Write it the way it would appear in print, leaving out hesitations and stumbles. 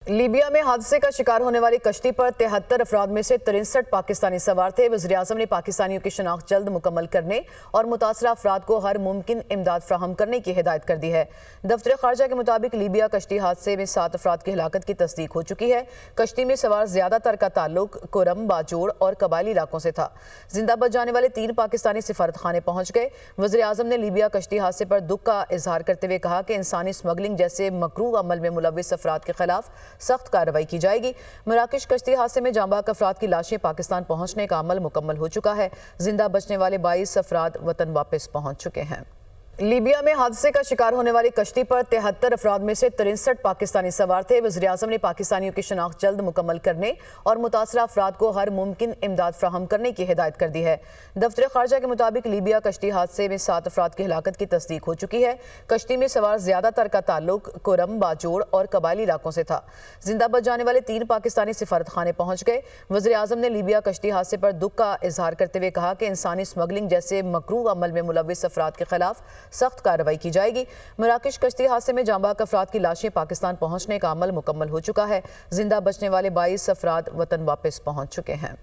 Libya में हादसे का शिकार होने वाली कश्ती पर 73 अफराद में से 63 पाकिस्तानी सवार थे। वज़ीर-ए-आज़म ने पाकिस्तानियों की शनाख्त जल्द मुकम्मल करने और मुतासरा अफराद को हर मुमकिन इमदाद फराहम करने की हिदायत कर दी है। दफ्तर खारजा के मुताबिक लीबिया कश्ती हादसे में 7 अफराद की हिलाकत की तस्दीक हो चुकी है। कश्ती में सवार ज्यादातर का ताल्लुक कुरम, बाजोड़ और कबायली इलाकों से था। जिंदा बच जाने वाले 3 पाकिस्तानी सिफारत खाने पहुंच गए। वज़ीर-ए-आज़म ने लीबिया कश्ती हादसे पर दुख का इजहार करते हुए कहा कि इंसानी स्मगलिंग जैसे मकरूह अमल में मुलविस अफराद के खिलाफ सख्त कार्रवाई की जाएगी। मराकश कश्ती हादसे में जांबाक अफराद की लाशें पाकिस्तान पहुंचने का अमल मुकम्मल हो चुका है। जिंदा बचने वाले 22 अफराद वतन वापस पहुंच चुके हैं। लीबिया में हादसे का शिकार होने वाली कश्ती पर 73 अफराद में से 63 पाकिस्तानी सवार थे। वज़ीर-ए-आज़म ने पाकिस्तानियों की शनाख्त जल्द मुकम्मल करने और मुतासरा अफराद को हर मुमकिन इमदाद फराहम करने की हिदायत कर दी है। दफ्तर खारजा के मुताबिक लीबिया कश्ती हादसे में 7 अफराद की हिलाकत की तस्दीक हो चुकी है। कश्ती में सवार ज्यादातर का ताल्लुक कुरम, बाजोड़ और कबायली इलाकों से था। जिंदा बच जाने वाले 3 पाकिस्तानी सिफारत खाने पहुंच गए। वज़ीर-ए-आज़म ने लीबिया कश्ती हादसे पर दुख का इजहार करते हुए कहा कि इंसानी स्मगलिंग जैसे मकरूह अमल में मुलविस अफराद के खिलाफ सख्त कार्रवाई की जाएगी। मराकश कश्ती हादसे में जांबाक अफराद की लाशें पाकिस्तान पहुंचने का अमल मुकम्मल हो चुका है। जिंदा बचने वाले 22 अफराद वतन वापस पहुंच चुके हैं।